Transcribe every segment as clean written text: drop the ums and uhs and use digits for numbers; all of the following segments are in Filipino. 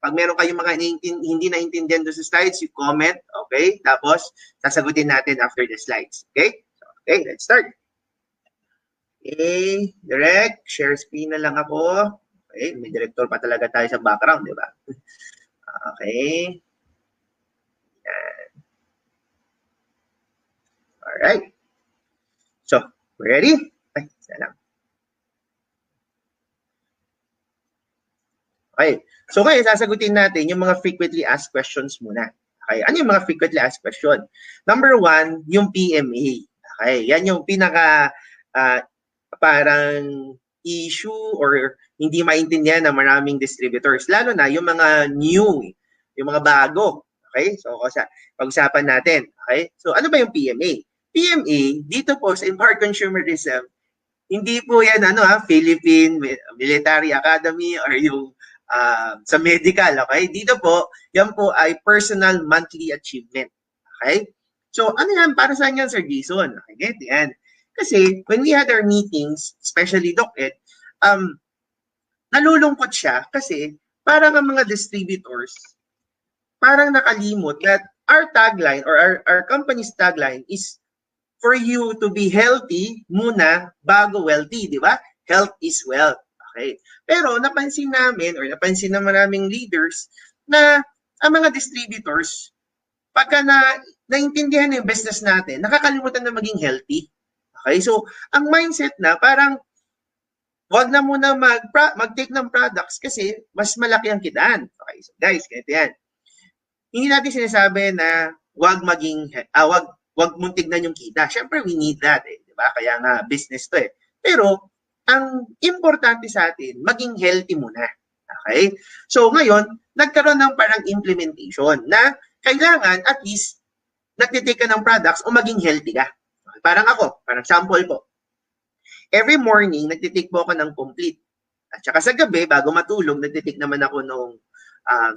Pag meron kayong mga hindi naintindihan doon sa slides, you comment, okay? Tapos, sasagutin natin after the slides, okay? So, okay, let's start. Okay, direct, share screen na lang ako. Okay, may director pa talaga tayo sa background, di ba? Okay. Yan. Alright. So, we're ready? Ay, isa lang. Okay. So, ngayon, sasagutin natin yung mga frequently asked questions muna. Okay. Ano yung mga frequently asked question? Number 1, yung PMA. Okay. Yan yung pinaka parang issue or hindi maintindihan ng maraming distributors. Lalo na yung mga new, yung mga bago. Okay? So, pag-usapan natin. Okay? So, ano ba yung PMA? PMA, dito po sa Empowered Consumerism, hindi po yan Philippine Military Academy or yung sa medical, okay? Dito po, yan po ay personal monthly achievement. Okay? So, ano yan? Para saan yan, Sir Jason? Okay, get yan. Kasi, when we had our meetings, especially DocEd, nalulungkot siya kasi parang ang mga distributors parang nakalimot that our tagline or our company's tagline is for you to be healthy muna bago wealthy, di ba? Health is wealth. Okay. Pero napansin namin or napansin ng maraming leaders na ang mga distributors, pagka naintindihan na yung business natin, nakakalimutan na maging healthy. Okay, so ang mindset na parang wag na muna mag-take ng products kasi mas malaki ang kitaan. Okay, so guys, ganito yan. Hindi natin sinasabi na wag mong tignan yung kita. Syempre, we need that, di ba? Kaya nga business to eh. Pero ang importante sa atin, maging healthy muna. Okay? So ngayon, nagkaroon ng parang implementation na kailangan at least nagtitake ka ng products o maging healthy ka. Parang ako, parang sample po. Every morning, nagtitake po ako ng complete. At saka sa gabi, bago matulog, nagtitake naman ako ng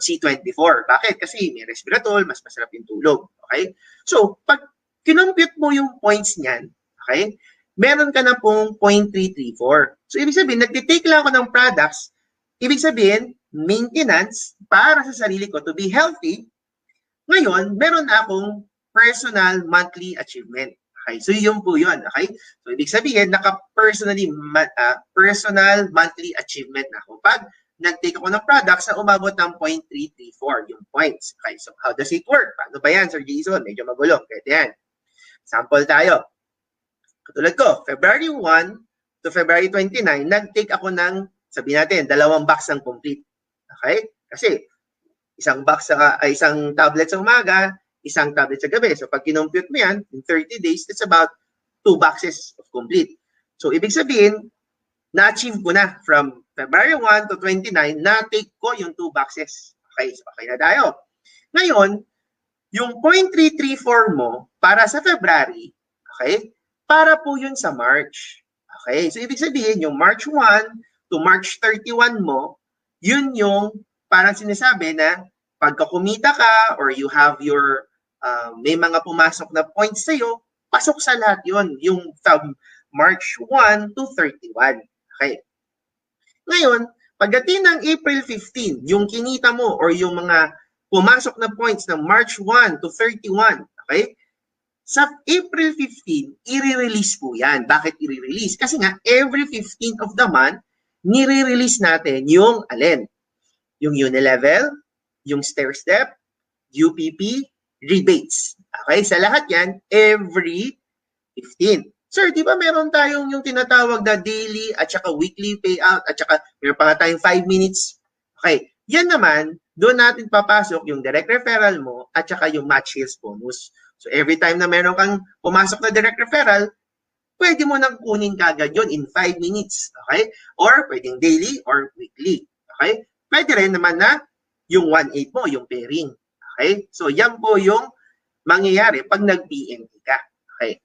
C24. Bakit? Kasi may resveratrol, mas masarap yung tulog. Okay? So, pag kinompute mo yung points niyan, okay, meron ka na pong 0.334. So, ibig sabihin, nagtitake lang ako ng products, ibig sabihin, maintenance para sa sarili ko to be healthy. Ngayon, meron na akong personal monthly achievement. Okay, so yun po yun. Okay? So, ibig sabihin, personal monthly achievement na ako. Pag nag-take ako ng products na umabot ng 0.334, yung points. Okay, so how does it work? Paano ba yan, Sir Jason? Medyo magulo. Kaya yan. Sample tayo. Katulad ko, February 1 to February 29, nag-take ako ng, sabihin natin, 2 box ng complete. Okay? Kasi, isang tablet sa umaga, isang tablet sa gabi. So, pag kinompute mo yan, in 30 days, it's about 2 boxes of complete. So, ibig sabihin, na-achieve ko na from February 1 to 29, na-take ko yung 2 boxes. Okay, so okay na tayo. Ngayon, yung 0.334 mo para sa February, okay, para po yun sa March. Okay, so ibig sabihin, yung March 1 to March 31 mo, yun yung parang sinasabi na pagka kumita ka or you have your may mga pumasok na points sa'yo, pasok sa lahat yun, yung from March 1 to 31. Okay. Ngayon, pagdating ng April 15, yung kinita mo or yung mga pumasok na points ng March 1 to 31, okay? Sa April 15, i-release po yan. Bakit i-release? Kasi nga, every 15th of the month, nire-release natin yung alin? Yung Unilevel, yung stair-step, UPP, rebates. Okay? Sa lahat yan, every 15. Sir, di ba meron tayong yung tinatawag na daily at saka weekly payout at saka meron pa nga tayong 5 minutes? Okay. Yan naman, doon natin papasok yung direct referral mo at saka yung match sales bonus. So every time na meron kang pumasok na direct referral, pwede mo nang kunin kagad yun in 5 minutes. Okay? Or pwedeng daily or weekly. Okay? Pwede rin naman na yung 1/8 mo, yung pairing. Okay? So yan po yung mangyayari pag nag-PMA ka. Okay?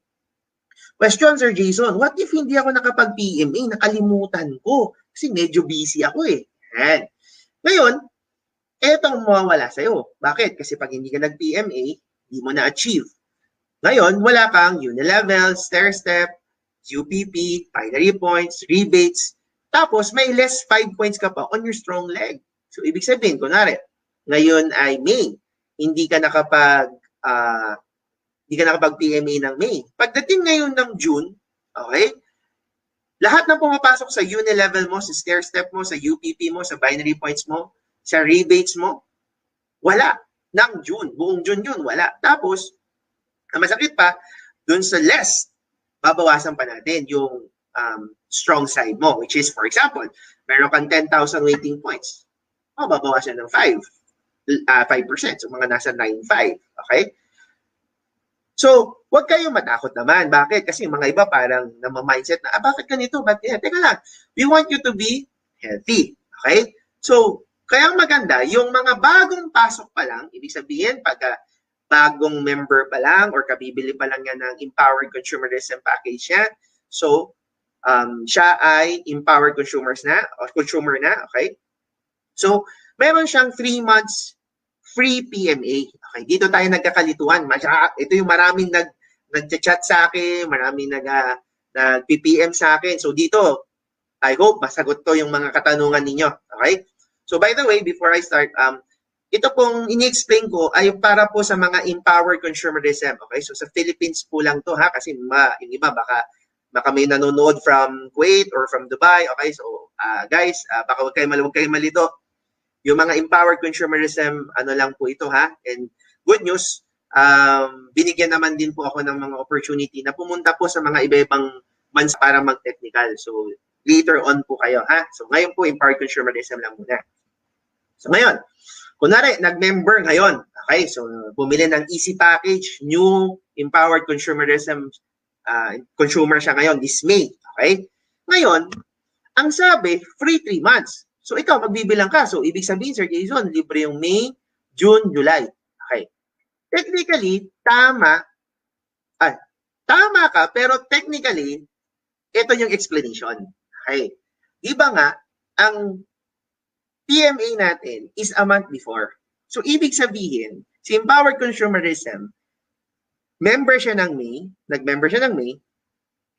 Question, Sir Jason, what if hindi ako nakapag-PMA? Nakalimutan ko. Kasi medyo busy ako eh. Yan. Ngayon, etong mawawala sa'yo. Bakit? Kasi pag hindi ka nag-PMA, hindi mo na-achieve. Ngayon, wala kang Unilevel, stair-step, UPP, binary points, rebates. Tapos, may less 5 points ka pa on your strong leg. So, ibig sabihin, kunwari, ngayon ay May. Hindi ka nakapag-PMA ng May. Pagdating ngayon ng June, okay, lahat ng pumapasok sa uni-level mo, sa stair-step mo, sa UPP mo, sa binary points mo, sa rebates mo, wala. Ng June. Buong June yun, wala. Tapos, ang masakit pa, dun sa less, babawasan pa natin yung strong side mo, which is, for example, meron kang 10,000 waiting points. Babawasan ng 5%. So, mga nasa 9.5. Okay? So, huwag kayong matakot naman. Bakit? Kasi mga iba parang namamindset na, bakit ganito? Teka lang. We want you to be healthy. Okay? So, kaya maganda, yung mga bagong pasok pa lang, ibig sabihin, pag bagong member pa lang or kabibili pa lang yan ng Empowered Consumerism Package niya, so, siya ay Empowered Consumer na, okay? So, meron siyang 3 months free PMA. Okay, dito tayo nagkakalituan. Ito yung maraming nag-chat sa akin, maraming nag-PPM sa akin. So dito, I hope masagot to yung mga katanungan ninyo. Okay? So by the way, before I start, ito pong ini-explain ko ay para po sa mga empowered consumerism. Okay? So sa Philippines po lang to ha, kasi yung iba baka may nanonood from Kuwait or from Dubai. Okay? So guys, baka huwag kayo malito. Yung mga empowered consumerism, ano lang po ito ha. And good news, binigyan naman din po ako ng mga opportunity na pumunta po sa mga iba-ibang bansa para mag-technical. So later on po kayo ha. So ngayon po, empowered consumerism lang muna. So ngayon, kunwari, nag-member ngayon. Okay, so bumili ng easy package, new empowered consumerism, consumer siya ngayon, this May. Okay? Ngayon, ang sabi, free 3 months. So ikaw, magbibilang ka. So ibig sabihin, Sir Jason, libre yung May, June, July. Okay. Technically, tama ka, pero technically, ito yung explanation. Okay. Diba nga, ang PMA natin is a month before. So ibig sabihin, si Empowered Consumerism, nag-member siya ng May,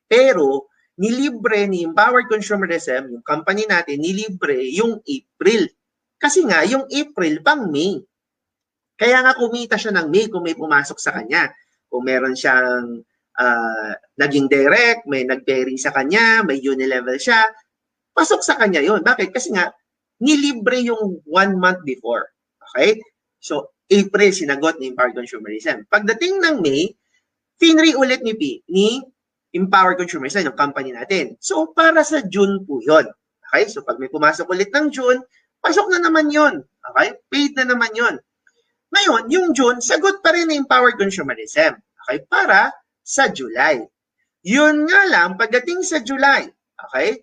pero nilibre ni Empowered Consumerism, yung company natin, nilibre yung April. Kasi nga, yung April pang May. Kaya nga kumita siya ng May kung may pumasok sa kanya. Kung meron siyang naging direct, may nag-pairing sa kanya, may uni-level siya, pasok sa kanya yun. Bakit? Kasi nga, nilibre yung 1 month before. Okay? So, April sinagot ni Empowered Consumerism. Pagdating ng May, finri ulit ni Empowered Consumerism, yung company natin. So, para sa June po yun. Okay? So, pag may pumasok ulit ng June, pasok na naman yun. Okay? Paid na naman yun. Ngayon, yung June, sagot pa rin ng Empowered Consumerism. Okay? Para sa July. Yun nga lang, pagdating sa July, okay?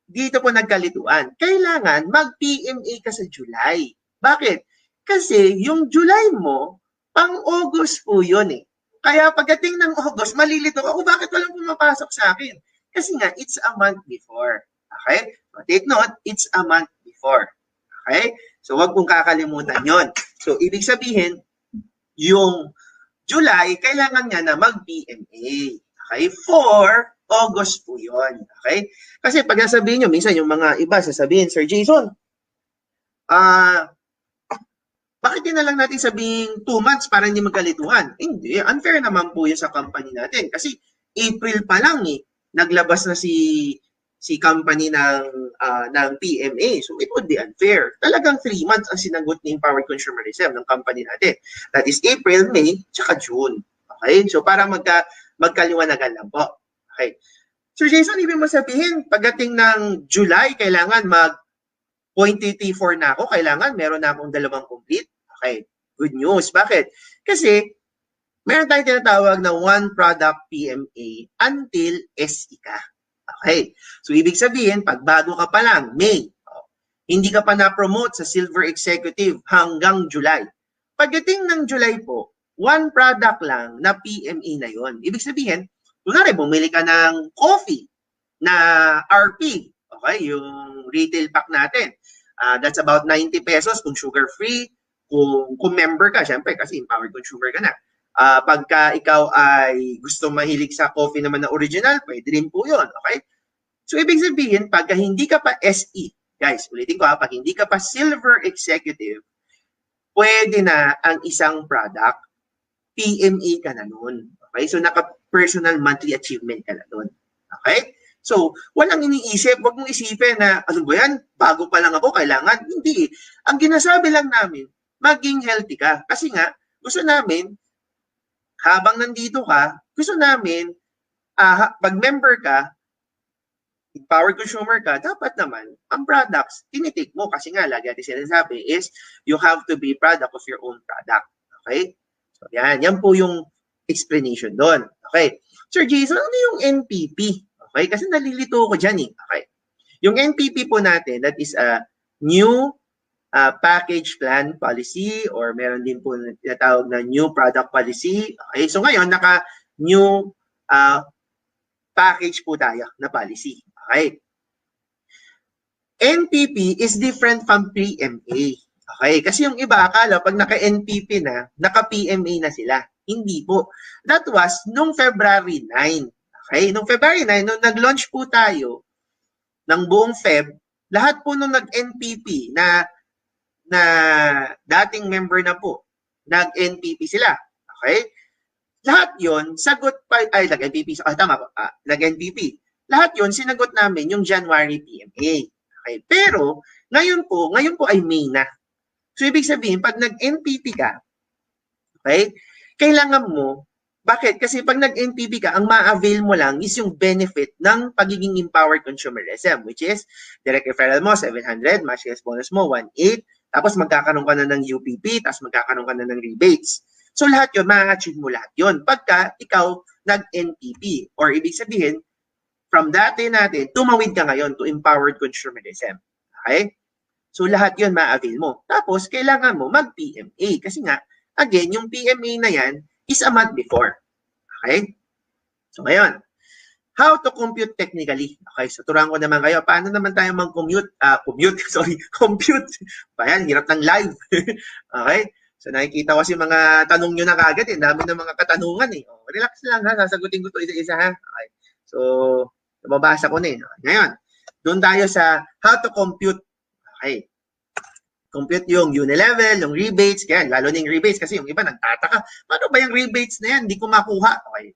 Dito po nagkalituan. Kailangan mag-PMA ka sa July. Bakit? Kasi yung July mo, pang-August po yun eh. Kaya pagdating ng August, malilito ako, bakit walang pumapasok sa akin? Kasi nga, it's a month before. Okay? So, take note, it's a month before. Okay? So, wag pong kakalimutan yon. So, ibig sabihin, yung July, kailangan niya na mag-PMA. Okay? For August po yon. Okay? Kasi pag nasabihin nyo, minsan yung mga iba sasabihin, Sir Jason, bakit din na lang natin sabihin 2 months para hindi magkalituhan? Hindi. Unfair naman po yun sa company natin. Kasi April pa lang naglabas na si company ng PMA. So it would be unfair. Talagang 3 months ang sinagot ni Empowered Consumerism ng company natin. That is April, May, tsaka June. Okay? So para magkaliwanagan lang po. Okay. Sir Jason, ibig mo sabihin, pagdating ng July, kailangan mag.34 na ako, kailangan meron na akong 2 complete. Okay, good news. Bakit? Kasi meron tayong tinatawag na one product PMA until SE ka. Okay, so ibig sabihin, pag bago ka pa lang, May, hindi ka pa na-promote sa Silver Executive hanggang July. Pagdating ng July po, one product lang na PMA na yon. Ibig sabihin, kunwari, bumili ka ng coffee na RP, okay, yung retail pack natin. That's about 90 pesos kung sugar-free. Kung member ka, syempre, kasi empowered consumer ka na. Pagka ikaw ay gusto mahilig sa coffee naman na original, pwede rin po yun, okay? So, ibig sabihin, pagka hindi ka pa SE, guys, ulitin ko pag hindi ka pa Silver Executive, pwede na ang isang product, PMA ka na nun. Okay? So, naka-personal monthly achievement ka na nun. Okay? So, walang iniisip. Huwag mong isipin na, ano ba yan? Bago pa lang ako, kailangan. Hindi. Ang ginasabi lang namin, maging healthy ka. Kasi nga, gusto namin, habang nandito ka, gusto namin, pag member ka, power consumer ka, dapat naman, ang products, tinitake mo. Kasi nga, lagi natin sinasabi is, you have to be product of your own product. Okay? So, yan. Yan po yung explanation doon. Okay. Sir Jason, ano yung NPP? Okay? Kasi nalilito ko dyan eh. Okay. Yung NPP po natin, that is a new package plan policy or meron din po tinatawag na new product policy. Okay, so ngayon naka-new package po tayo na policy. Okay. NPP is different from PMA. Okay, kasi yung iba akala pag naka-NPP na, naka-PMA na sila. Hindi po. That was nung February 9. Okay, nung February 9, nung nag-launch po tayo ng buong Feb, lahat po nung nag-NPP na dating member na po, nag-NPP sila. Okay? Lahat yon sagot pa, nag-NPP, tama po, nag-NPP. Lahat yon sinagot namin yung January PMA. Okay? Pero, ngayon po ay May na. So, ibig sabihin, pag nag-NPP ka, okay, kailangan mo, bakit? Kasi pag nag-NPP ka, ang ma-avail mo lang is yung benefit ng pagiging empowered consumerism, which is direct referral mo, 700, match bonus mo, 1,800, tapos magkakaroon ka na ng UPP, tapos magkakaroon ka na ng rebates. So lahat yun, ma-achieve mo lahat yun pagka ikaw nag-NPP. Or ibig sabihin, from dati natin, tumawid ka ngayon to empowered consumerism. Okay? So lahat yun, ma-avail mo. Tapos, kailangan mo mag-PMA. Kasi nga, again, yung PMA na yan is a month before. Okay? So ngayon, how to compute technically? Okay, so turuan ko naman kayo. Paano naman tayo mag-compute? Compute. Bayan, hirap ng live. Okay? So nakikita ko si mga tanong nyo na kagad. Dami ng mga katanungan eh. Oh, relax lang ha. Sasagutin ko to isa-isa ha. Okay. So, mababasa ko na eh. Ngayon, doon tayo sa how to compute. Okay. Compute yung unilevel, yung rebates, kaya lalo na yung rebates kasi yung iba nagtataka, paano ba yung rebates na yan? Hindi ko makuha. Okay.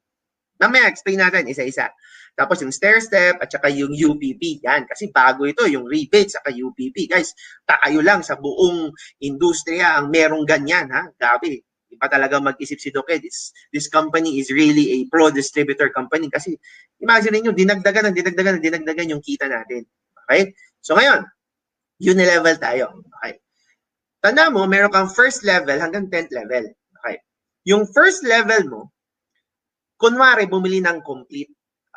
Mamaya explain natin isa-isa. Tapos yung stair-step at saka yung UPP. Yan, kasi bago ito, yung rebates at UPP. Guys, tayo lang sa buong industriya ang merong ganyan. Ha? Gabi, iba talaga mag-isip si Doke. This company is really a pro-distributor company kasi imagine niyo dinagdagan yung kita natin. Okay? So ngayon, unilevel tayo. Okay. Tanda mo, meron kang first level hanggang 10th level. Okay. Yung first level mo, kunwari bumili ng complete.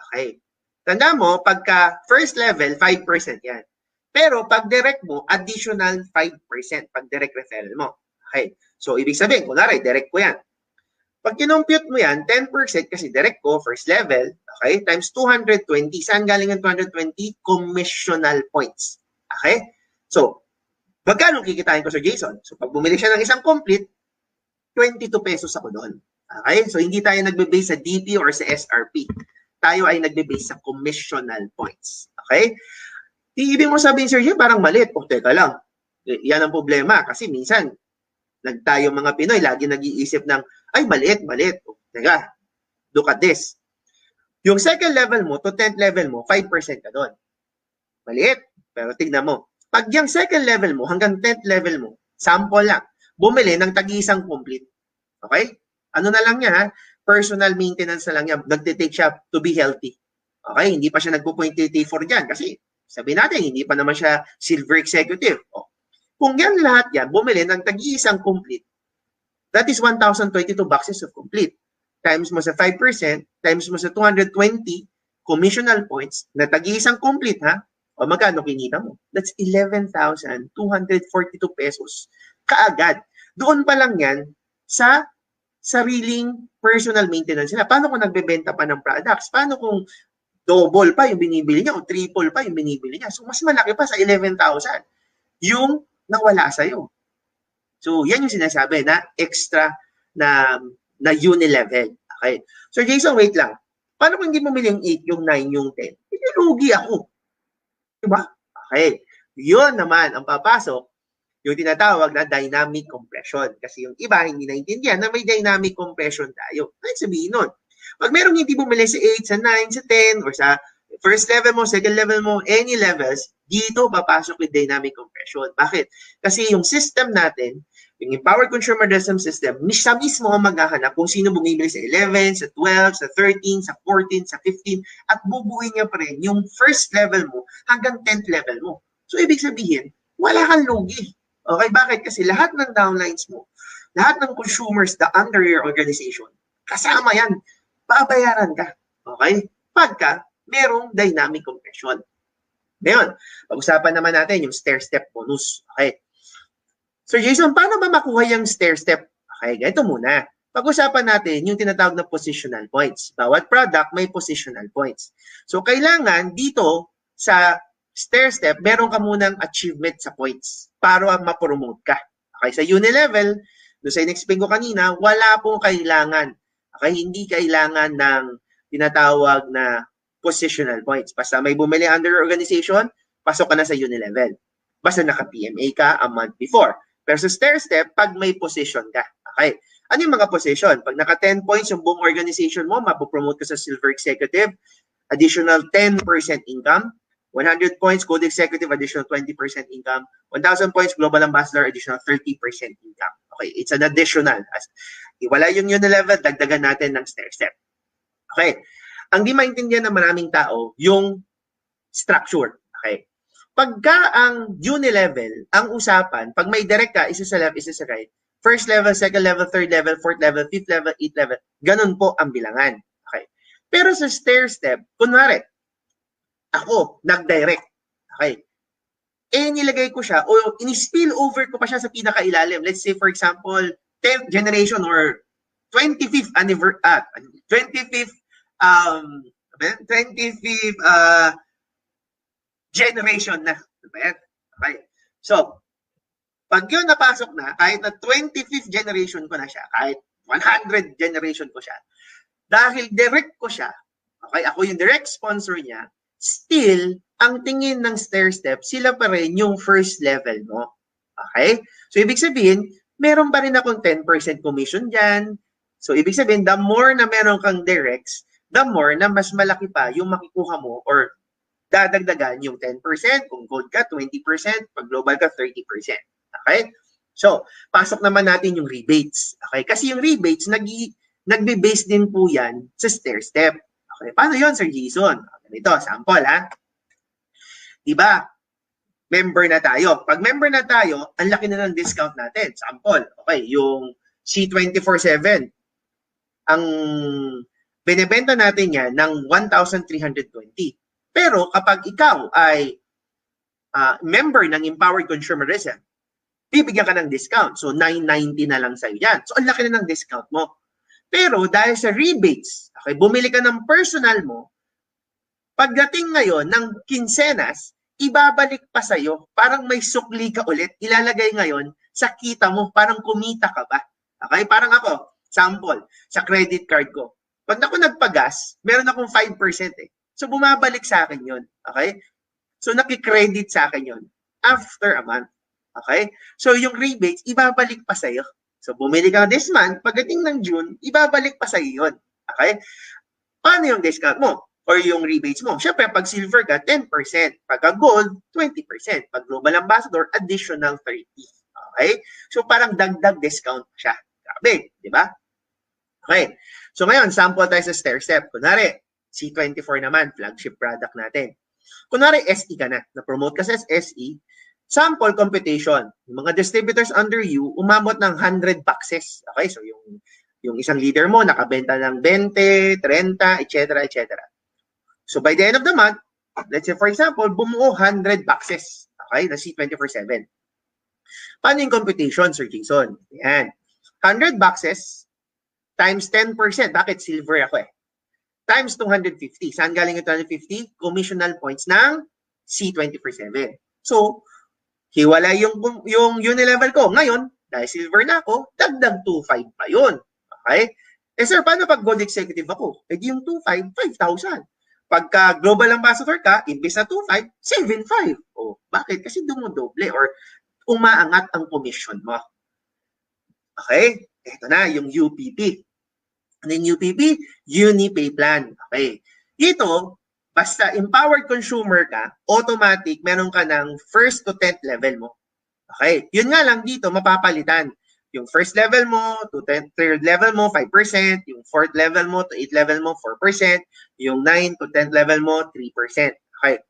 Okay. Tanda mo, pagka first level, 5% yan. Pero pag direct mo, additional 5% pag direct referral mo. Okay. So, ibig sabihin, kunwari, direct ko yan. Pag kinompute mo yan, 10% kasi direct ko, first level, okay, times 220. Saan galing ang 220? Commissional points. Okay? So, magkano kikitain ko sa Jason? So, pag bumili siya ng isang complete, 22 pesos ako doon. Okay? So, hindi tayo nagbe-base sa DP or sa SRP. Tayo ay nagbe-base sa commissional points. Okay? Ibig mo sabihin, Sir Jay, parang maliit. O, teka lang. Yan ang problema. Kasi minsan, tayo mga Pinoy, lagi nag-iisip ng, ay, maliit. O, teka, look at this. Yung second level mo to 10th level mo, 5% ka doon. Maliit. Pero tignan mo. Pag yung second level mo hanggang 10th level mo, sample lang, bumili ng tag-isang complete. Okay? Ano na lang yan ha? Personal maintenance na lang yan. Nagtitake siya to be healthy. Okay? Hindi pa siya nagpo-point T4 dyan kasi sabi natin, hindi pa naman siya silver executive. O, kung yan lahat yan, bumili ng tag-isang complete, that is 1,022 boxes of complete. Times mo sa 5%, times mo sa 220 commissional points na tag-isang complete ha? O magkano kinita mo? That's 11,242 pesos kaagad. Doon pa lang yan sa sariling personal maintenance nila. Paano kung nagbebenta pa ng products? Paano kung double pa yung binibili niya o triple pa yung binibili niya? So mas malaki pa sa 11,000 yung nawala sa'yo. So yan yung sinasabi na extra na unilevel. Okay. So Jason, wait lang. Paano kung hindi mo bili yung 8, yung 9, yung 10? Hindi lugi ako. Diba? Okay. Yun naman ang papasok yung tinatawag na dynamic compression. Kasi yung iba hindi naintindihan na may dynamic compression tayo. Ano sabihin nun? Pag merong hindi bumili sa 8, sa 9, sa 10, or sa first level mo, second level mo, any levels, dito papasok yung dynamic compression. Bakit? Kasi yung system natin, yung Empowered Consumer System System, siya mismo ang maghahanap kung sino bumibili sa 11, sa 12, sa 13, sa 14, sa 15, at bubuin niya pa rin yung first level mo hanggang 10th level mo. So, ibig sabihin, wala kang lugi. Okay, bakit? Kasi lahat ng downlines mo, lahat ng consumers under your organization, kasama yan, babayaran ka. Okay? Pagka merong dynamic compression. Ngayon, pag-usapan naman natin yung stair-step bonus. Okay? Sir Jason, paano ba makuha yung stair-step? Okay, ganito muna. Pag-usapan natin yung tinatawag na positional points. Bawat product may positional points. So, kailangan dito sa stair-step, meron ka munang achievement sa points para ma-promote ka. Okay, sa uni-level, doon sa in-explain ko kanina, wala pong kailangan. Okay, hindi kailangan ng tinatawag na positional points. Basta may bumili under organization, pasok ka na sa uni-level. Basta naka-PMA ka a month before. Pero sa stair-step, pag may position ka. Okay. Ano yung mga position? Pag naka 10 points yung buong organization mo, mapopromote ka sa Silver Executive, additional 10% income. 100 points, Gold Executive, additional 20% income. 1,000 points, Global Ambassador, additional 30% income. Okay, it's an additional. Wala yung uni-level, dagdagan natin ng stair-step. Okay. Ang di maintindihan ng maraming tao, yung structure. Okay. Pagka ang uni-level, ang usapan, pag may direct ka, isa sa left, isa sa right, first level, second level, third level, fourth level, fifth level, eighth level, ganun po ang bilangan. Okay. Pero sa stair-step, kunwari, ako, nag-direct. Okay. Nilagay ko siya, o in-spill over ko pa siya sa pinakailalim. Let's say, for example, 10th generation or 25th anniversary, 25th, 25th, generation na. Okay. So, pag yun napasok na, kahit na 25th generation ko na siya, kahit 100 generation ko siya, dahil direct ko siya, okay, ako yung direct sponsor niya, still, ang tingin ng stair-step, sila pa rin yung first level mo. Okay? So, ibig sabihin, meron pa rin akong 10% commission dyan. So, ibig sabihin, the more na meron kang directs, the more na mas malaki pa yung makikuha mo or dadagdagan yung 10%, kung gold ka, 20%, pag global ka, 30%. Okay? So, pasok naman natin yung rebates. Okay? Kasi yung rebates, nagbe-base din po yan sa stair-step. Okay? Paano yun, Sir Jason? Ito, sample, ha? Diba? Member na tayo. Pag member na tayo, ang laki na ng discount natin. Sample. Okay, yung C24/7, ang binebenta natin yan ng 1,320. Pero kapag ikaw ay member ng Empowered Consumerism, bibigyan ka ng discount. So, 990 na lang sa'yo yan. So, ang laki na ng discount mo. Pero dahil sa rebates, okay, bumili ka ng personal mo, pagdating ngayon ng kinsenas, ibabalik pa sa'yo. Parang may sukli ka ulit. Ilalagay ngayon sa kita mo. Parang kumita ka ba? Okay? Parang ako, sample, sa credit card ko. Pag ako nagpagas, meron akong 5% eh. So, bumabalik sa akin yun. Okay? So, nakikredit sa akin yun after a month. Okay? So, yung rebates, ibabalik pa sa'yo. So, bumili ka this month, pagdating ng June, ibabalik pa sa'yo yun. Okay? Paano yung discount mo? Or yung rebates mo? Siyempre, pag silver ka, 10%. Pagka gold, 20%. Pag global ambassador, additional 30%. Okay? So, parang dagdag discount siya. Grabe, di ba? Okay. So, ngayon, sample tayo sa stair-step. Kunwari, C24 naman, flagship product natin. Kunwari, SE ka na. Na-promote ka sa SE. Sample competition. Yung mga distributors under you, umabot ng 100 boxes. Okay? So, yung isang leader mo, nakabenta ng 20, 30, etc., etc. So, by the end of the month, let's say, for example, bumuo 100 boxes. Okay? Na C24/7. Paano yung competition, Sir Jason? Yan. 100 boxes times 10%. Bakit? Silver ako eh. Times 250. Saan galing yung 250? Commissional points ng C24/7. So, hiwala yung uni-level ko. Ngayon, dahil silver na ako, dagdag 2,500 pa yun. Okay? Eh sir, paano pag gold executive ako? Eh yung 2,500, 5,000. Pagka global ambassador ka, imbes na 2,500, 7,500. Oh, bakit? Kasi dumudoble or umaangat ang commission mo. Okay? Ito na, yung UPP. Ano yung UPP? Unipay Plan. Okay. Ito, basta empowered consumer ka, automatic, meron ka ng first to 10th level mo. Okay. Yun nga lang dito, mapapalitan. Yung first level mo to third level mo, 5%. Yung fourth level mo to 8th level mo, 4%. Yung 9 to 10th level mo, 3%. Okay.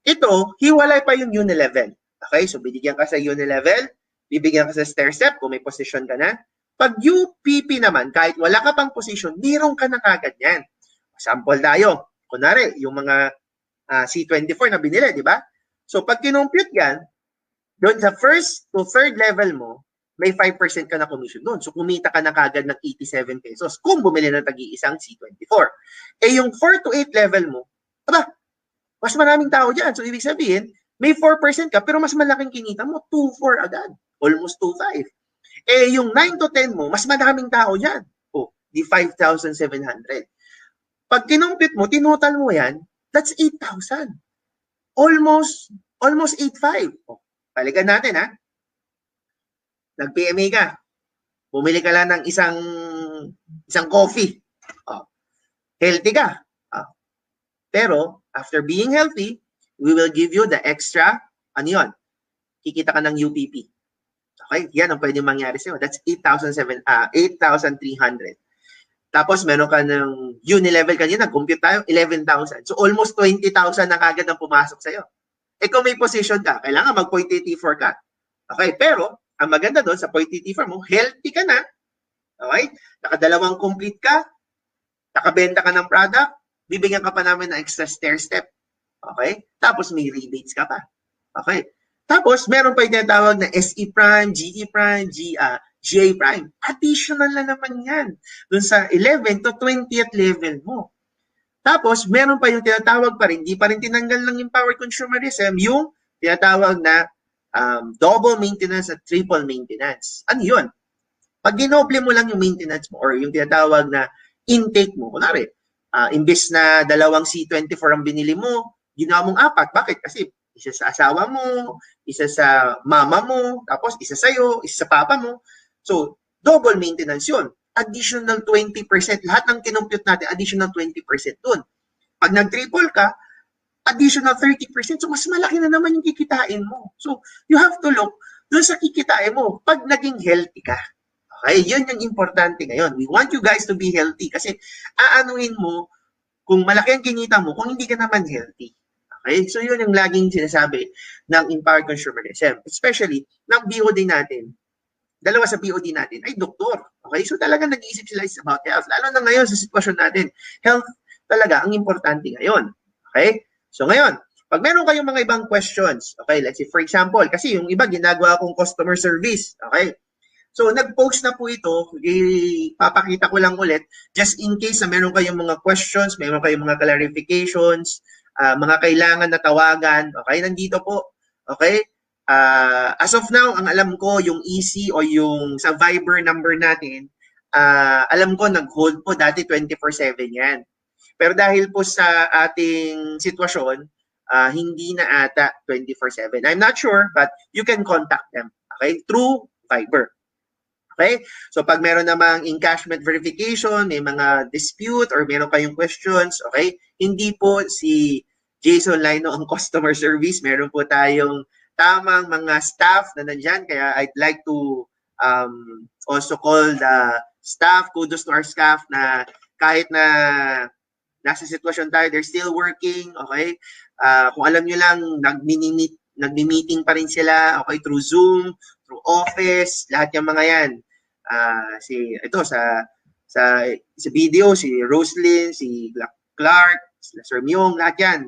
Ito, hiwalay pa yung unilevel. Okay, so binigyan ka sa unilevel, bibigyan ka sa stair step kung may position ka na. Pag UPP naman, kahit wala ka pang position, meron ka na kagad yan. Sample tayo. Kunwari, yung mga C24 na binili, di ba? So pag kinompute yan, doon sa first to third level mo, may 5% ka na commission doon. So kumita ka na kagad ng 87 pesos kung bumili ng tag-iisang C24. Eh yung 4 to 8 level mo, aba, mas maraming tao dyan. So ibig sabihin, may 4% ka pero mas malaking kinita mo, 2.4 agad. Almost 2.5. Eh yung 9 to 10 mo, mas maraming tao dyan. Oh, di 5,700. Pag kinumpit mo, tinotal mo yan, that's 8,000. Almost 8,500. Oh, palikan natin ha. Nag-PMA ka. Bumili ka lang ng isang coffee. Oh, healthy ka. Oh. Pero, after being healthy, we will give you the extra, ano yun? Kikita ka ng UPP. Okay? Yan ang pwedeng mangyari sa'yo. That's 8,300. Tapos, meron ka ng unilevel kanina, compute tayo, 11,000. So, almost 20,000 na kagad ang pumasok sa'yo. Eh, kung may position ka, kailangan mag-point 84 ka. Okay? Pero, ang maganda doon, sa point 84 mo, healthy ka na. Okay? Nakadalawang complete ka, nakabenta ka ng product, bibigyan ka pa namin ng extra stair step. Okay? Tapos may rebates ka pa. Okay? Tapos, meron pa yung tinatawag na SE Prime, GE Prime, GA Prime. Additional na naman yan. Doon sa 11 to 20th level mo. Tapos, meron pa yung tinatawag pa rin, di pa rin tinanggal ng empowered consumerism, yung tinatawag na double maintenance at triple maintenance. Ano yun? Pag ginoble mo lang yung maintenance mo or yung tinatawag na intake mo, kunwari, imbes na dalawang C24 ang binili mo, ginawa mong 4. Bakit? Kasi isa sa asawa mo, isa sa mama mo, tapos isa sa'yo, isa sa papa mo. So, double maintenance yun. Additional 20%. Lahat ng kinompute natin, additional 20% dun. Pag nag-triple ka, additional 30%. So, mas malaki na naman yung kikitain mo. So, you have to look dun sa kikitain mo pag naging healthy ka. Okay? Yun yung importante ngayon. We want you guys to be healthy kasi aanuhin mo kung malaki ang kinita mo kung hindi ka naman healthy. Okay? So, yun yung laging sinasabi ng empowered consumerism. Especially, ng BOD natin. Dalawa sa BOD natin ay doktor. Okay? So, talagang nag-iisip sila about health. Lalo na ngayon sa sitwasyon natin. Health talaga ang importante ngayon. Okay? So, ngayon, pag meron kayong mga ibang questions, okay, let's say, for example, kasi yung iba ginagawa kong customer service. Okay? So, nag-post na po ito. Papakita ko lang ulit. Just in case na meron kayong mga questions, meron kayong mga clarifications, mga kailangan na tawagan. Okay? Nandito po. Okay? As of now, ang alam ko, yung EC o yung sa Viber number natin, alam ko nag-hold po dati 24/7 yan. Pero dahil po sa ating sitwasyon, hindi na ata 24/7. I'm not sure, but you can contact them, okay, through Viber. Okay? So pag meron namang encashment verification, may mga dispute or meron kayong questions, okay? Hindi po si Jason Lino ang customer service. Meron po tayong tamang mga staff na nandyan. Kaya I'd like to also call the staff, kudos to our staff na kahit na nasa sitwasyon tayo, they're still working, okay? Kung alam nyo lang, nagmi-meeting pa rin sila, okay, through Zoom, through Office, lahat yung mga yan. Sa video, si Roslyn, si Clark, Sir Myung, lahat yan.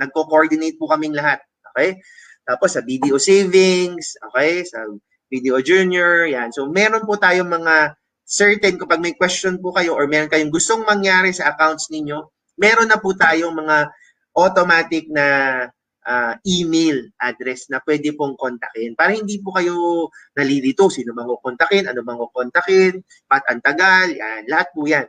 Nagko-coordinate po kaming lahat, okay? Tapos sa Video Savings, okay, sa Video Junior, yan. So meron po tayong mga certain, kapag may question po kayo or meron kayong gustong mangyari sa accounts ninyo, meron na po tayong mga automatic na email address na pwede pong kontakin para hindi po kayo nalilito sino bang kukontakin, ano bang kukontakin, pat ang tagal, yan, lahat po yan.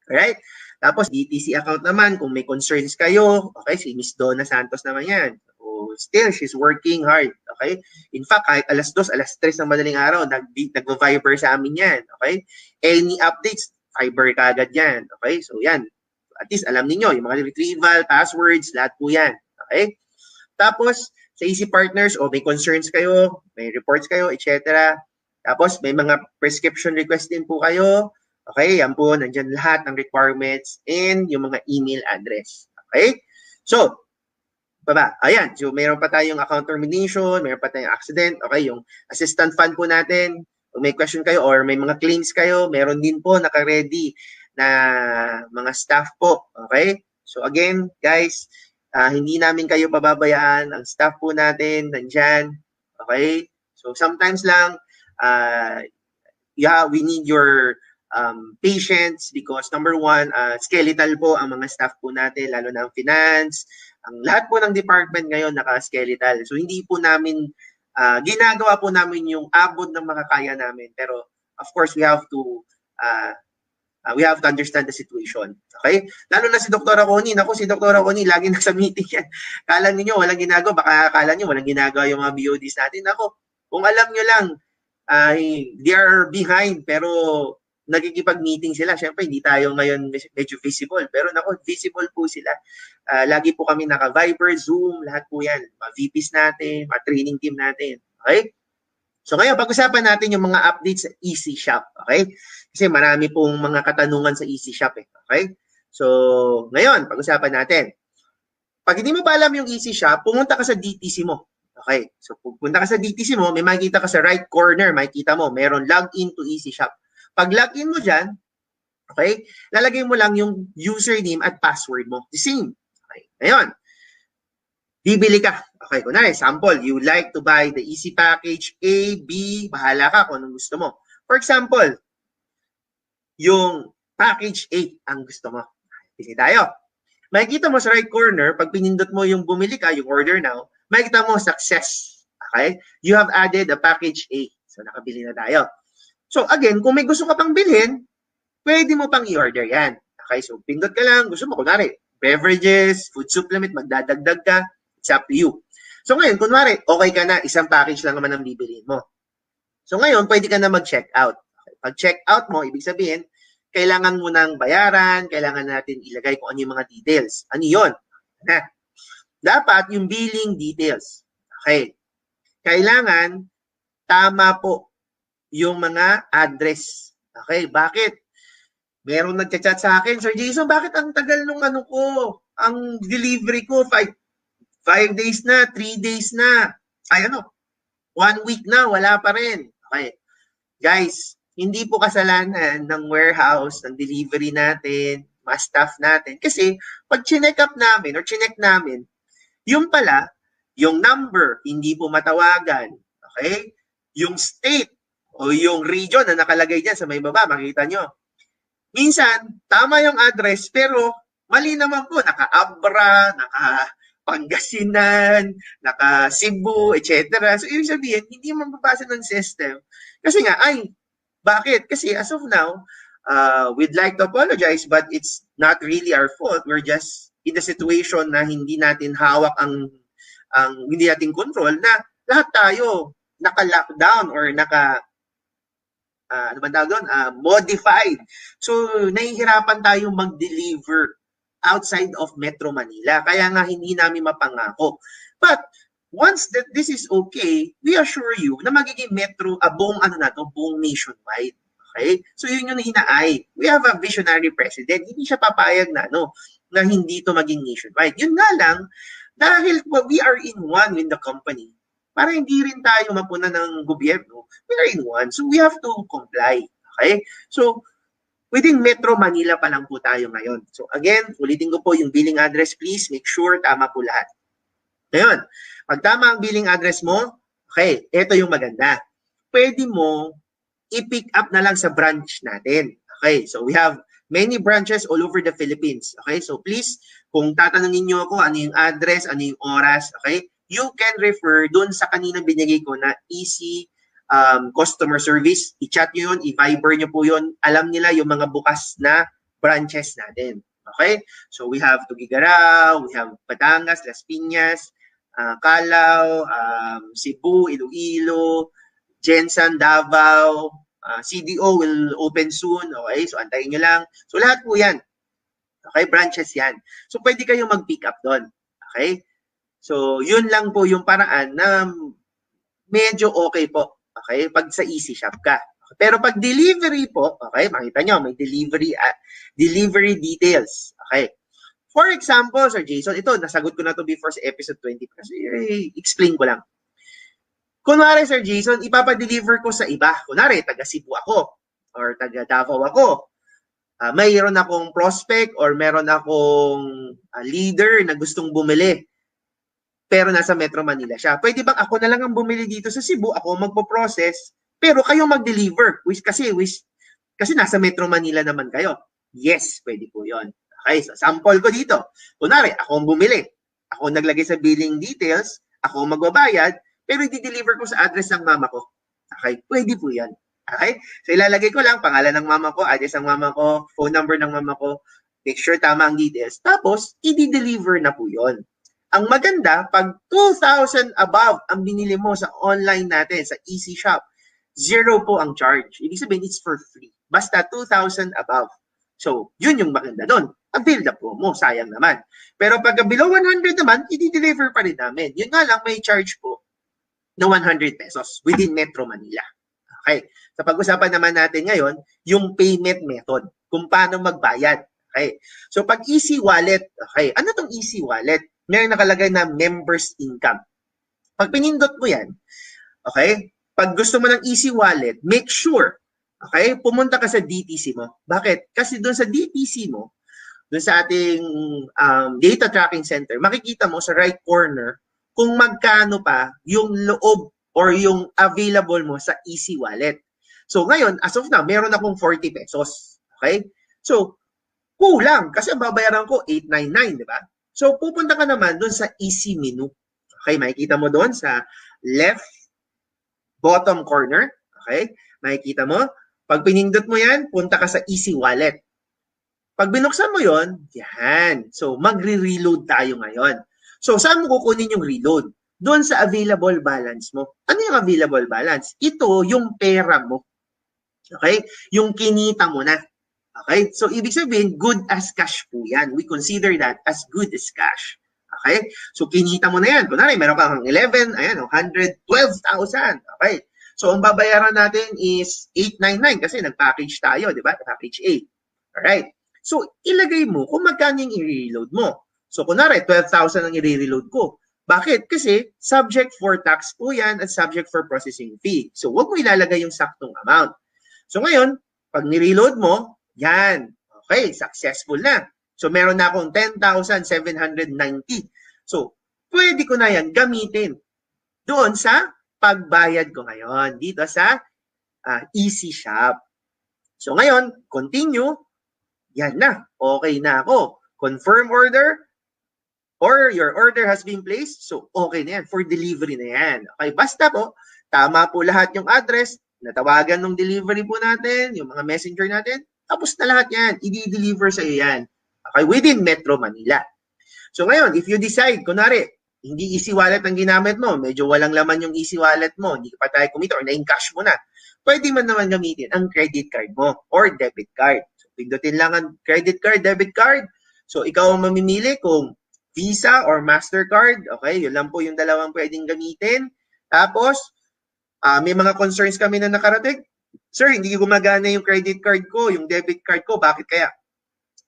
Alright? Tapos DTC account naman, kung may concerns kayo, okay, si Miss Donna Santos naman yan. O still, she's working hard. Okay? In fact, kahit alas 2, alas 3 ng madaling araw, nag-Viber sa amin yan. Okay? Any updates, Viber kagad yan. Okay? So yan. At least alam niyo yung mga retrieval, passwords, lahat po yan. Okay? Tapos, sa Easy Partners, may concerns kayo, may reports kayo, etc. Tapos, may mga prescription request din po kayo. Okay, yan po, nandyan lahat ng requirements and yung mga email address. Okay? So, ayan. So, mayroon pa tayong account termination, mayroon pa tayong accident. Okay, yung assistant fund po natin. Kung may question kayo or may mga claims kayo, meron din po naka-ready na mga staff po. Okay? So, again, guys, hindi namin kayo pababayaan. Ang staff po natin, nandyan. Okay? So, sometimes lang, we need your patience because number one, skeletal po ang mga staff po natin, lalo na ang finance. Ang lahat po ng department ngayon naka-skeletal. So hindi po namin, ginagawa po namin yung abot ng makakaya namin. Pero of course, we have to understand the situation. Okay? Lalo na si Dr. Connie. Naku, si Dr. Connie, lagi nasa meeting yan. Kala niyo walang ginagawa. Baka akala niyo walang ginagawa yung mga BODs natin. Naku, kung alam niyo lang, they are behind, pero nagkikipag-meeting sila. Siyempre, hindi tayo ngayon medyo visible. Pero naku, visible po sila. Lagi po kami naka-Viber, Zoom, lahat po yan. Mga VPs natin, mga training team natin. Okay? So ngayon, pag-usapan natin yung mga updates sa Easy Shop. Okay? Kasi marami pong mga katanungan sa Easy Shop. Okay? So, ngayon, pag-usapan natin. Pag hindi mo pa alam yung Easy Shop, pumunta ka sa DTC mo. Okay? So, pupunta ka sa DTC mo, may makikita ka sa right corner, makikita mo, meron login to Easy Shop. Pag login mo dyan, okay, lalagay mo lang yung username at password mo. The same. Okay. Ngayon, bibili ka. Okay, kunwari, sample, you like to buy the Easy Package A, B, bahala ka kung anong gusto mo. For example, yung Package 8 ang gusto mo. Pili tayo. Makikita mo sa right corner, pag pinindot mo yung bumili ka, yung order now, makikita mo success. Okay? You have added a Package A. So, nakabili na tayo. So again, kung may gusto ka pang bilhin, pwede mo pang i-order yan. Okay, so pindot ka lang, gusto mo, kunwari, beverages, food supplement, magdadagdag ka, it's up to you. So ngayon, kunwari, okay ka na, isang package lang naman ang bibiliin mo. So ngayon, pwede ka na mag-check out. Okay, pag check out mo, ibig sabihin, kailangan mo nang bayaran, kailangan natin ilagay kung ano yung mga details. Ano yun? Dapat yung billing details. Okay. Kailangan, tama po yung mga address. Okay, bakit? Meron nagchat-chat sa akin, Sir Jason, bakit ang tagal nung ano ko? Ang delivery ko, 5 days na, 3 days na. Ay 1 week na, wala pa rin. Okay. Guys, hindi po kasalanan ng warehouse, ng delivery natin, mga staff natin. Kasi pag chinek up namin or chinek namin, yung pala, yung number, hindi po matawagan. Okay? Yung state, o yung region na nakalagay dyan sa may baba, makikita nyo. Minsan, tama yung address, pero mali naman po. Naka-Abra, naka-Pangasinan, naka-Cebu, etc. So, ibig sabihin, hindi mababasa ng system. Kasi nga, bakit? Kasi as of now, we'd like to apologize, but it's not really our fault. We're just in the situation na hindi natin hawak ang hindi natin control, na lahat tayo naka-lockdown or modified. So, nahihirapan tayong mag-deliver outside of Metro Manila. Kaya nga hindi namin mapangako. But once that this is okay, we assure you na magiging metro, buong nationwide. Okay? So, yun yung hinaay. We have a visionary president. Hindi siya papayag na hindi to maging nationwide. Yun nga lang, dahil we are in one with the company, para hindi rin tayo mapunan ng gobyerno, we are in one. So, we have to comply. Okay? So, within Metro Manila pa lang po tayo ngayon. So, again, ulitin ko po yung billing address. Please make sure tama po lahat. Ngayon, pag tama ang billing address mo, okay, ito yung maganda. Pwede mo i-pick up na lang sa branch natin. Okay? So, we have many branches all over the Philippines. Okay? So, please, kung tatanungin nyo ako ano yung address, ano yung oras, okay? You can refer dun sa kanina binigay ko na Easy customer service. I-chat nyo yun, i-Viber nyo po yun. Alam nila yung mga bukas na branches natin. Okay? So we have Tugigaraw, we have Batangas, Las Piñas, Calao, Cebu, Iloilo, Jensan, Davao, CDO will open soon. Okay, so antayin nyo lang. So lahat po yan. Okay, branches yan. So pwede kayong mag-pick up doon. Okay? So yun lang po yung paraan na medyo okay po. Okay? Pag sa easy shop ka. Pero pag delivery po, okay, makita nyo, may delivery details. Okay. For example, Sir Jason, ito, nasagot ko na to before sa episode 20. Kasi explain ko lang. Kunwari, Sir Jason, ipapadeliver ko sa iba. Kunwari, taga Cebu ako or taga Davao ako. Mayroon akong prospect or meron akong leader na gustong bumili. Pero nasa Metro Manila siya. Pwede bang ako na lang ang bumili dito sa Cebu, ako magpo-process, pero kayo mag-deliver? Kasi nasa Metro Manila naman kayo. Yes, pwede po yon. Okay, so sample ko dito. Kunwari, ako ang bumili. Ako naglagay sa billing details, ako ang magbabayad, pero i-deliver ko sa address ng mama ko. Okay, pwede po yan. Okay? So ilalagay ko lang pangalan ng mama ko, address ng mama ko, phone number ng mama ko, make sure tama ang details. Tapos, i-deliver na po yon. Ang maganda, pag 2,000 above ang binili mo sa online natin, sa Easy Shop, 0 po ang charge. Ibig sabihin, it's for free. Basta 2,000 above. So, yun yung maganda doon. Avail na po mo, sayang naman. Pero pag below 100 naman, i-deliver pa rin namin. Yun nga lang, may charge po na 100 pesos within Metro Manila. Okay. Sa pag-usapan naman natin ngayon, yung payment method, kung paano magbayad. Okay. So, pag Easy Wallet, okay, ano tong Easy Wallet? May nakalagay na members income. Pag pinindot mo yan, okay, pag gusto mo ng Easy Wallet, make sure, okay, pumunta ka sa DTC mo. Bakit? Kasi doon sa DTC mo, doon sa ating data tracking center, makikita mo sa right corner kung magkano pa yung loob or yung available mo sa Easy Wallet. So ngayon, as of now, meron akong 40 pesos. Okay? So, kulang kasi ang babayaran ko 899, di ba? So, pupunta ka naman doon sa Easy Menu. Okay, makikita mo doon sa left bottom corner. Okay, makikita mo. Pag pinindot mo yan, punta ka sa Easy Wallet. Pag binuksan mo yon, yan. So, magre-reload tayo ngayon. So, saan mo kukunin yung reload? Doon sa available balance mo. Ano yung available balance? Ito yung pera mo. Okay? Yung kinita mo na. Okay? So, ibig sabihin, good as cash po yan. We consider that as good as cash. Okay? So, kinita mo na yan. Kunwari, meron kang 11, ayan, 112,000. Okay? So, ang babayaran natin is 899 kasi nag-package tayo, di ba? Package A. Alright? So, ilagay mo kung magkano yung i-reload mo. So, kunwari, 12,000 ang i-reload ko. Bakit? Kasi subject for tax po yan at subject for processing fee. So, huwag mo ilalagay yung saktong amount. So, ngayon, pag ni-reload mo, yan. Okay, successful na. So, meron na akong 10,790. So, pwede ko na yan gamitin doon sa pagbayad ko ngayon dito sa Easy Shop. So, ngayon, continue. Yan na. Okay na ako. Confirm order or your order has been placed. So, okay na yan. For delivery na yan. Okay, basta po, tama po lahat yung address, natawagan ng delivery po natin, yung mga messenger natin, tapos na lahat yan. I-deliver sa iyo yan. Okay, within Metro Manila. So, ngayon, if you decide, kunwari, hindi Easy Wallet ang ginamit mo, medyo walang laman yung Easy Wallet mo, hindi ka pa tayo kumita or na-encash mo na, pwede man naman gamitin ang credit card mo or debit card. So, pindutin lang ang credit card, debit card. So, ikaw ang mamimili kung Visa or Mastercard. Okay, yun lang po yung dalawang pwedeng gamitin. Tapos, may mga concerns kami na nakarating. Sir, hindi gumagana yung credit card ko, yung debit card ko. Bakit kaya?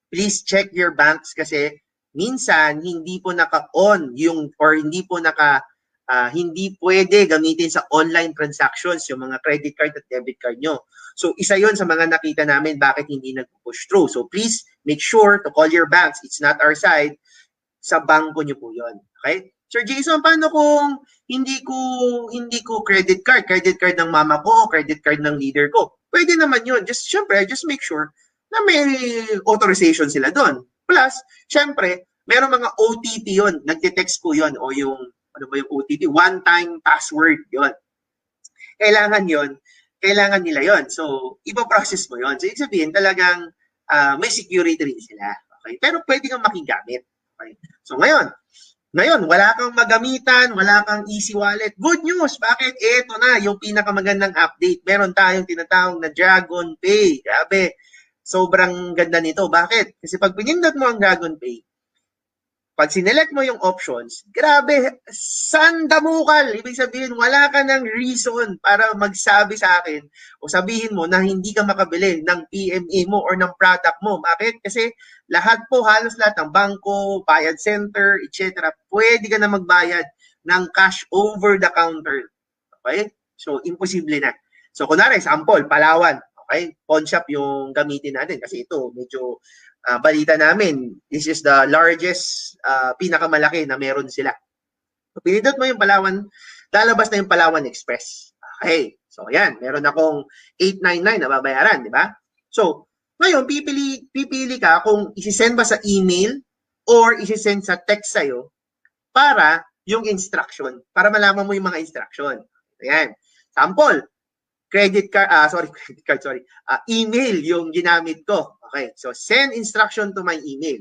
Please check your banks kasi minsan hindi po naka-on yung or hindi po hindi pwede gamitin sa online transactions yung mga credit card at debit card nyo. So, isa yon sa mga nakita namin bakit hindi nag-push through. So, please make sure to call your banks. It's not our side. Sa bangko nyo po yon. Okay? Sir Jason, paano kung hindi ko credit card ng mama ko, credit card ng leader ko? Pwede naman yun. Syempre, just make sure na may authorization sila doon. Plus, syempre, meron mga OTP yon, nagte-text po yon o yung, ano ba yung OTP? One-time password yon. Kailangan nila yon. So, ipaprocess mo yon. So, ibig sabihin, talagang may security rin sila. Okay? Pero pwede kang makigamit. Okay? So, ngayon, Ngayon, wala kang magamitan, wala kang easy wallet. Good news! Bakit? Ito na, yung pinakamagandang update. Meron tayong tinatawag na Dragon Pay. Grabe, sobrang ganda nito. Bakit? Kasi pag pinindot mo ang Dragon Pay, pag sinelect mo yung options, grabe, sandamukal. Ibig sabihin, wala ka ng reason para magsabi sa akin o sabihin mo na hindi ka makabili ng PME mo or ng product mo. Bakit? Kasi lahat po, halos lahat ng bangko, bayad center, etc., pwede ka na magbayad ng cash over the counter. Okay? So, imposible na. So, kunwari, sample, Palawan. Okay? Pawn shop yung gamitin natin kasi ito, medyo balita namin, this is the largest, pinakamalaki na meron sila. So, pinindot mo yung Palawan, lalabas na yung Palawan Express. Okay. So, ayan, meron akong 899 na babayaran, di ba? So, ngayon, pipili ka kung isi-send ba sa email or isi-send sa text sa'yo para yung instruction, para malaman mo yung mga instruction. Ayan. Sample, email yung ginamit ko. Okay, so send instruction to my email.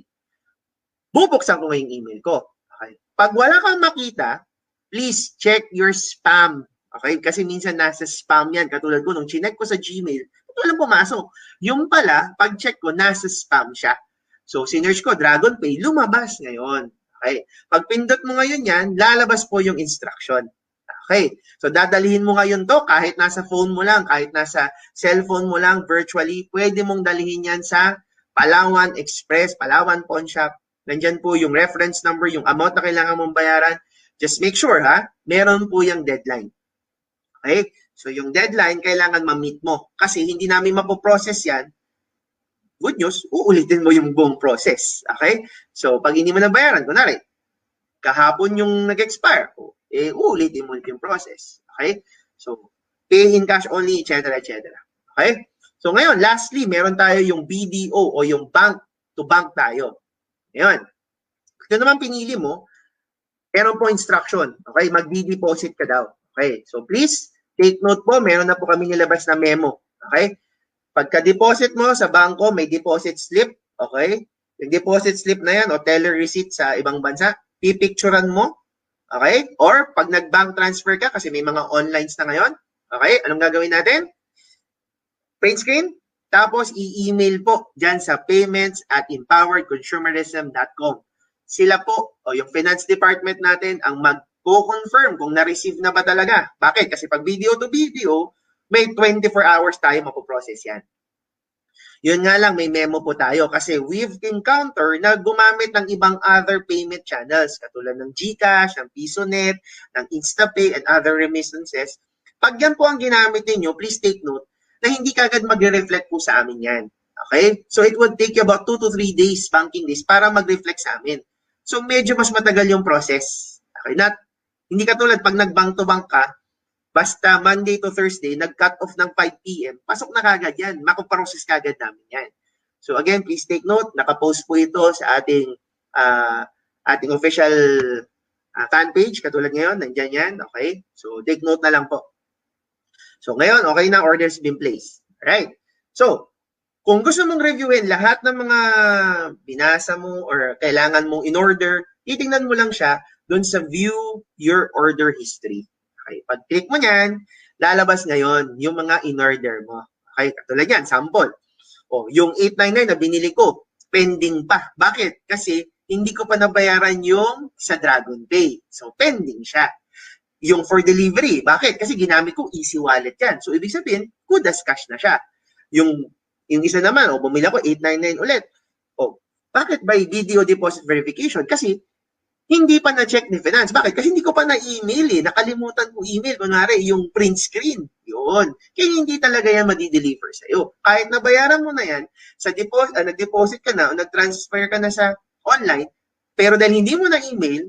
Bubuksan ko ngayong email ko. Okay. Pag wala kang makita, please check your spam. Okay, kasi minsan nasa spam yan. Katulad ko, nung chinek ko sa Gmail, walang pumasok. Yung pala, pag check ko, nasa spam siya. So, sinerge ko, Dragon Pay, lumabas ngayon. Okay, pag pindot mo ngayon yan, lalabas po yung instruction. Okay, so dadalhin mo ngayon to kahit nasa phone mo lang, kahit nasa cellphone mo lang, virtually, pwede mong dalhin yan sa Palawan Express, Palawan Pawn Shop. Nandyan po yung reference number, yung amount na kailangan mong bayaran. Just make sure ha, meron po yung deadline. Okay, so yung deadline kailangan ma-meet mo kasi hindi namin mapoprocess yan. Good news, uulitin mo yung buong process. Okay, so pag hindi mo na bayaran, kunwari, kahapon yung nag-expire, uulitin mo yung process. Okay? So, pay in cash only, etc., etc. Okay? So, ngayon, lastly, meron tayo yung BDO o yung bank to bank tayo. Ngayon, ito naman pinili mo, meron po instruction. Okay? Mag-deposit ka daw. Okay? So, please, take note po, meron na po kami nilabas na memo. Okay? Pagka-deposit mo sa bangko, may deposit slip. Okay? Yung deposit slip na yan o teller receipt sa ibang bansa, pipicturean mo. Okay? Or pag nag-bank transfer ka, kasi may mga onlines na ngayon, okay? Anong gagawin natin? Print screen, tapos i-email po dyan sa payments@empoweredconsumerism.com. Sila po, o yung finance department natin, ang mag-confirm kung na-receive na ba talaga. Bakit? Kasi pag video to video, may 24 hours tayo mapoprocess yan. Yun nga lang, may memo po tayo kasi we've encountered na gumamit ng ibang other payment channels katulad ng GCash, ng PisoNet, ng InstaPay, and other remittances. Pag yan po ang ginamit ninyo, please take note na hindi kagad magre-reflect po sa amin yan. Okay? So it would take you about 2 to 3 days, banking days, para mag-reflect sa amin. So medyo mas matagal yung process. Okay? Hindi katulad pag nag-bank to bank ka, basta Monday to Thursday, nag-cut off ng 5 p.m., pasok na kagad yan. Makuprocess kagad namin yan. So again, please take note, nakapost po ito sa ating official fan page. Katulad ngayon, nandyan yan. Okay? So take note na lang po. So ngayon, okay na, orders been placed. Alright? So, kung gusto mong reviewin lahat ng mga binasa mo or kailangan mong in-order, titingnan mo lang siya doon sa view your order history. Okay, pag-click mo niyan, lalabas ngayon yung mga in-order mo. Okay, katulad yan, sample. O, yung 899 na binili ko, pending pa. Bakit? Kasi hindi ko pa nabayaran yung sa Dragon Pay. So, pending siya. Yung for delivery, bakit? Kasi ginamit ko easy wallet yan. So, ibig sabihin, good as cash na siya. Yung isa naman, bumili ako 899 ulit. O, bakit by video deposit verification? Kasi hindi pa na-check ni Finance. Bakit? Kasi hindi ko pa na-email eh. Nakalimutan ko email. Kunwari, yung print screen. Yun. Kaya hindi talaga yan madi-deliver sa'yo. Kahit nabayaran mo na yan, sa nag-deposit ka na o nag-transfer ka na sa online, pero dahil hindi mo na-email,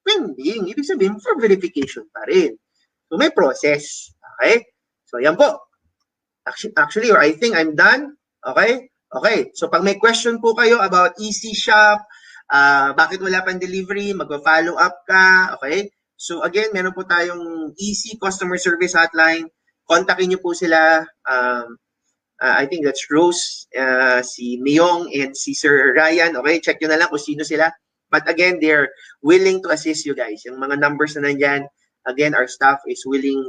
pending. Ibig sabihin, for verification pa rin. So, may process. Okay? So, yan po. Actually, or I think I'm done. Okay? Okay. So, pag may question po kayo about EC Shop, bakit wala pang delivery, mag-follow up ka, okay? So again, meron po tayong easy customer service hotline. Kontakin niyo po sila. I think that's Rose, si Myong, and si Sir Ryan. Okay, check nyo na lang kung sino sila. But again, they're willing to assist you guys. Yung mga numbers na nandyan, again, our staff is willing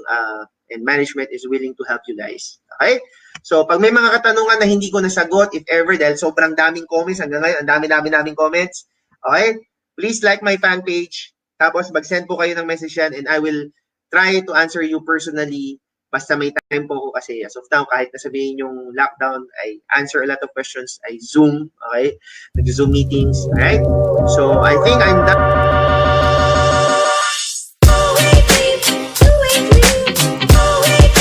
and management is willing to help you guys. Okay? So, pag may mga katanungan na hindi ko nasagot, if ever, dahil sobrang daming comments hanggang ngayon, ang dami-dami naming comments, okay? Please like my fan page. Tapos, mag-send po kayo ng message yan and I will try to answer you personally. Basta may time po ko kasi as of now, kahit nasabihin yung lockdown, I answer a lot of questions. I Zoom, okay? Nag-Zoom meetings, alright? So, I think I'm done.